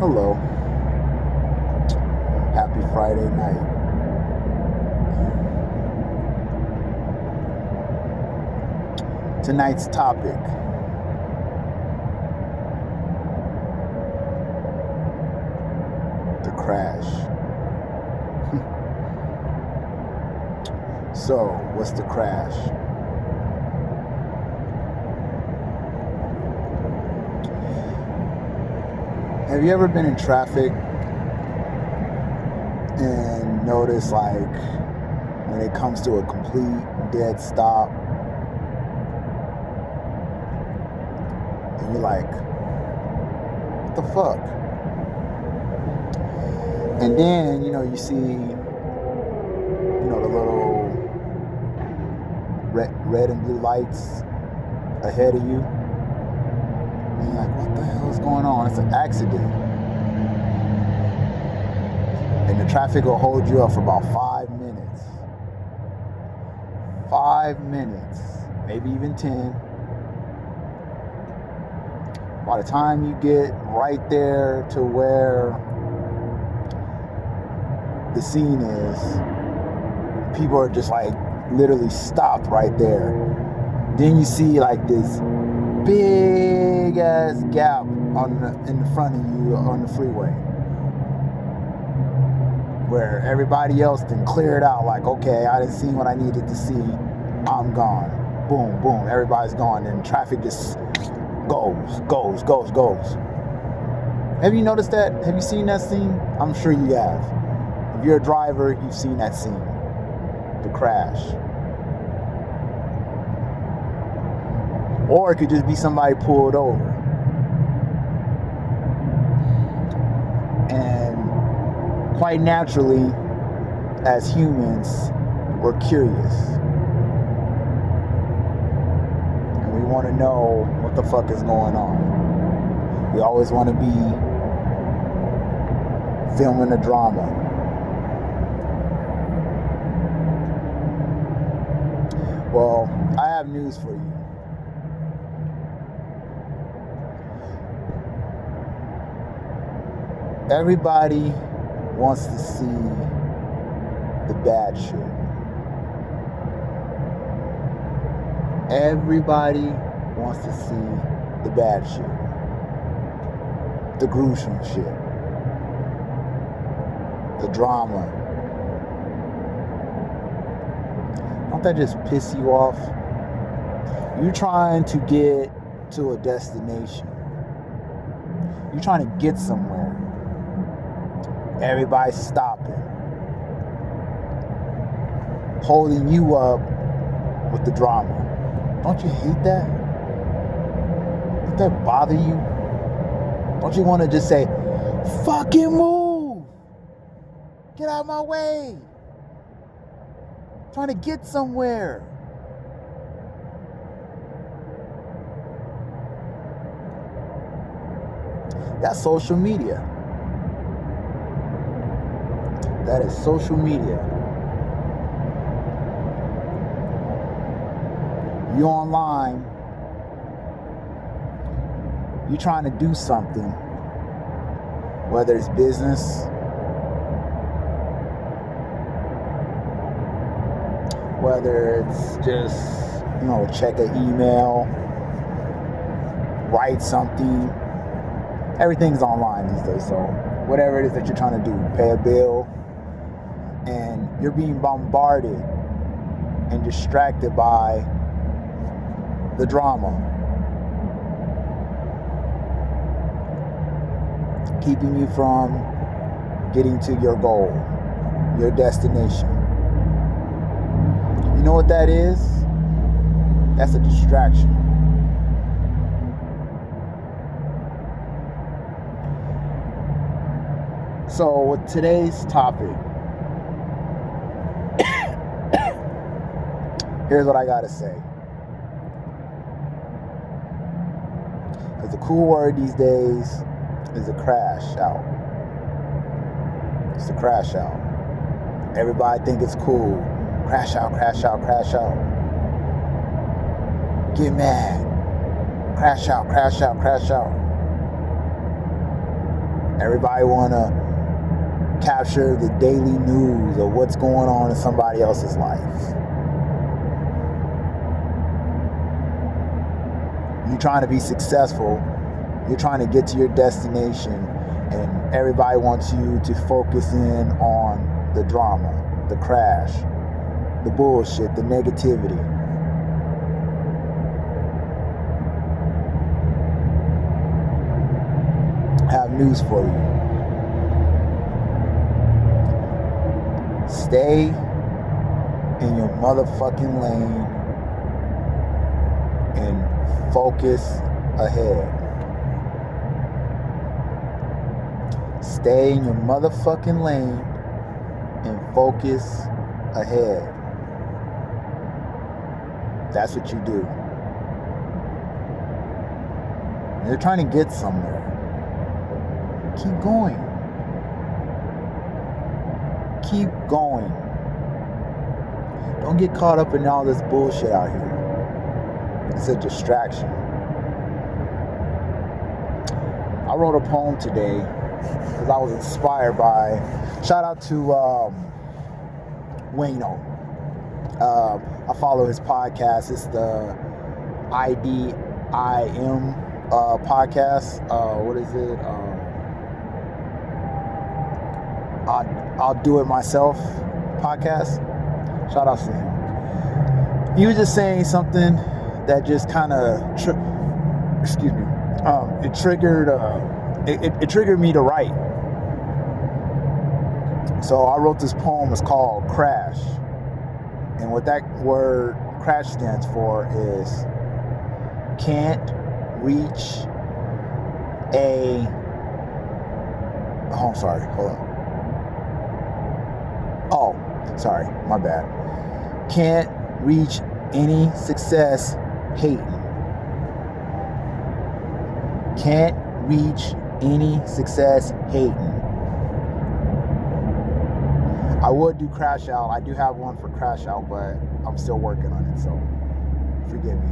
Hello. Happy Friday night. Tonight's topic: the crash. So, what's the crash? Have you ever been in traffic and noticed, like, when it comes to a complete dead stop, and you're like, what the fuck? And then, you see, the little red and blue lights ahead of you. And you're like, what the hell is going on? It's an accident. And the traffic will hold you up for about 5 minutes. 5 minutes, maybe even 10. By the time you get right there to where the scene is, people are just like literally stopped right there. Then you see like this big ass gap in the front of you on the freeway, where everybody else then cleared out. Like, okay, I didn't see what I needed to see. I'm gone. Boom, boom. Everybody's gone, and traffic just goes. Have you noticed that? Have you seen that scene? I'm sure you have. If you're a driver, you've seen that scene. The crash. Or it could just be somebody pulled over. And quite naturally, as humans, we're curious. And we want to know what the fuck is going on. We always want to be filming a drama. Well, I have news for you. Everybody wants to see the bad shit. Everybody wants to see the bad shit. The gruesome shit. The drama. Don't that just piss you off? You're trying to get to a destination. You're trying to get somewhere. Everybody's stopping. Holding you up with the drama. Don't you hate that? Doesn't that bother you? Don't you want to just say, fucking move! Get out of my way! I'm trying to get somewhere. That's social media. That is social media. You online, you trying to do something, whether it's business, whether it's just, check an email, write something. Everything's online these days, so whatever it is that you're trying to do, pay a bill, and you're being bombarded and distracted by the drama, keeping you from getting to your goal, your destination. You know what that is? That's a distraction. So with today's topic, here's what I gotta say. Because the cool word these days is a crash out. It's a crash out. Everybody think it's cool. Crash out, crash out, crash out. Get mad. Crash out, crash out, crash out. Everybody want to capture the daily news of what's going on in somebody else's life. You're trying to be successful. You're trying to get to your destination, and everybody wants you to focus in on the drama, the crash, the bullshit, the negativity. I have news for you. Stay in your motherfucking lane and focus ahead. Stay in your motherfucking lane and focus ahead. That's what you do. You're trying to get somewhere. Keep going. Keep going. Don't get caught up in all this bullshit out here. It's a distraction. I wrote a poem today because I was inspired by, shout out to Wayno. I follow his podcast. It's the IDIM podcast. What is it? I'll Do It Myself podcast. Shout out to him. He was just saying something that just kind of it triggered it triggered me to write. So I wrote this poem. It's called C.R.A.S.H. And what that word crash stands for is can't reach a... Oh, sorry. Hold on. Oh, sorry. My bad. Can't reach any success hating. Can't reach any success hating. I would do Crash Out. I do have one for Crash Out, but I'm still working on it, so forgive me.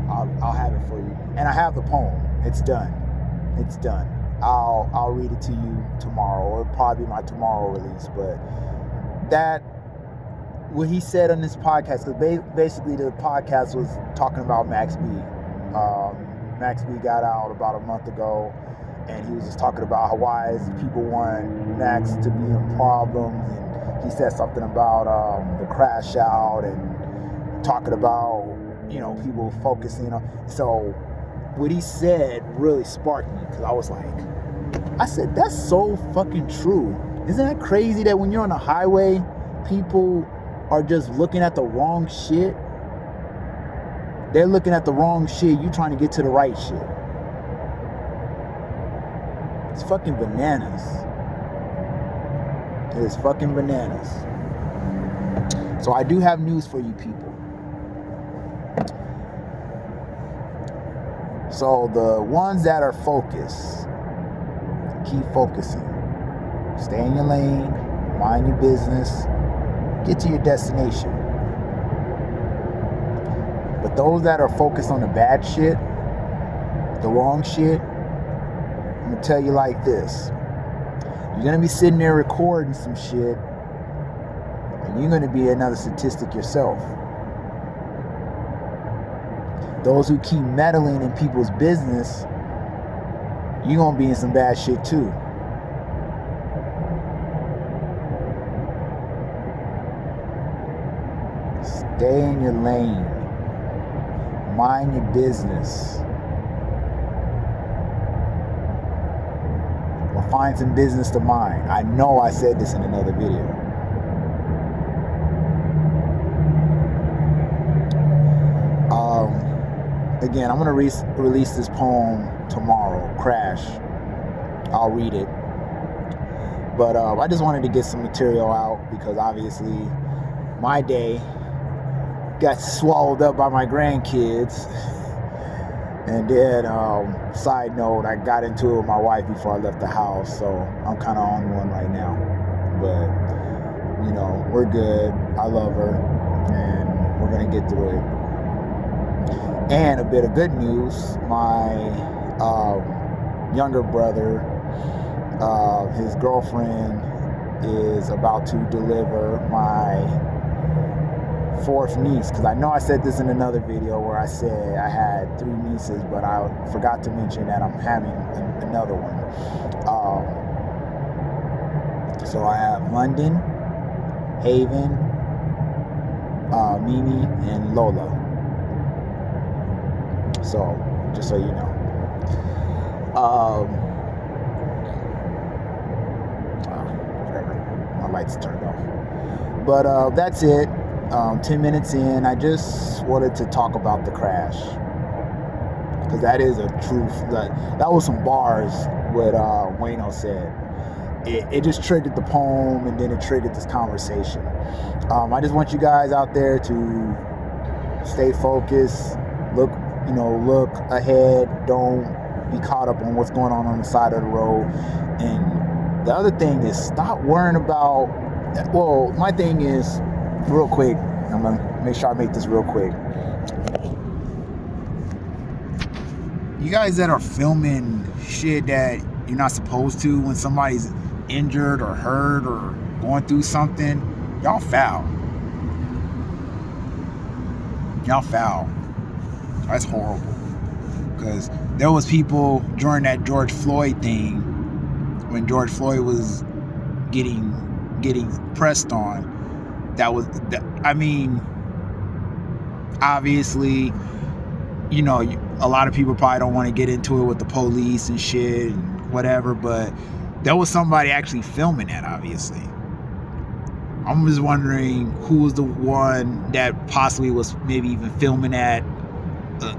I'll have it for you. And I have the poem. It's done. It's done. I'll read it to you tomorrow, or probably my tomorrow release. But that, what he said on this podcast, because basically the podcast was talking about Max B. Max B got out about a month ago, and he was just talking about why people want Max to be in problems, and he said something about the Crash Out, and talking about, people focusing on. So what he said really sparked me, because I said, that's so fucking true. Isn't that crazy that when you're on the highway, people are just looking at the wrong shit? They're looking at the wrong shit. You trying to get to the right shit. It's fucking bananas. It is fucking bananas. So I do have news for you people. So the ones that are focused, keep focusing. Stay in your lane, mind your business, get to your destination. But those that are focused on the bad shit, the wrong shit, I'm gonna tell you like this. You're gonna be sitting there recording some shit, and you're gonna be another statistic yourself. Those who keep meddling in people's business, you're gonna be in some bad shit too. Stay in your lane. Mind your business. Or find some business to mind. I know I said this in another video. Again, I'm going to release this poem tomorrow, Crash. I'll read it. But I just wanted to get some material out, because obviously my day got swallowed up by my grandkids. And then, side note, I got into it with my wife before I left the house, so I'm kind of on one right now. But, we're good. I love her, and we're going to get through it. And a bit of good news, my younger brother his girlfriend is about to deliver my 4th niece, because I know I said this in another video where I said I had 3 nieces, but I forgot to mention that I'm having another one. So I have London, Haven, Mimi, and Lola. So just so you know. Whatever, my lights turned off. But that's it. 10 minutes in, I just wanted to talk about the crash, because that is a truth. That was some bars what Wayno said. It just triggered the poem, and then it triggered this conversation. I just want you guys out there to stay focused, look ahead, don't be caught up on what's going on the side of the road. And the other thing is, stop worrying about, well, my thing is, real quick, I'm gonna make sure I make this real quick. You guys that are filming shit that you're not supposed to when somebody's injured or hurt or going through something, y'all foul. Y'all foul. That's horrible. Because there was people during that George Floyd thing, when George Floyd was getting pressed on, I mean, obviously, you know, a lot of people probably don't want to get into it with the police and shit and whatever, but there was somebody actually filming that, obviously. I'm just wondering who was the one that possibly was maybe even filming that.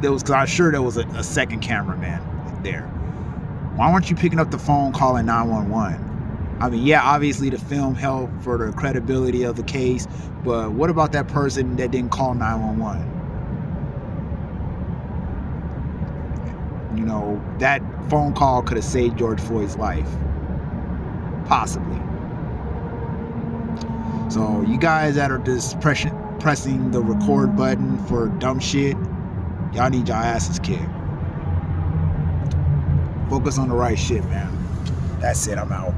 Because I'm sure there was a second cameraman there. Why weren't you picking up the phone calling 911? I mean, yeah, obviously the film helped for the credibility of the case, but what about that person that didn't call 911? You know, that phone call could have saved George Floyd's life. Possibly. So you guys that are just pressing the record button for dumb shit, y'all need your asses kicked. Focus on the right shit, man. That's it, I'm out.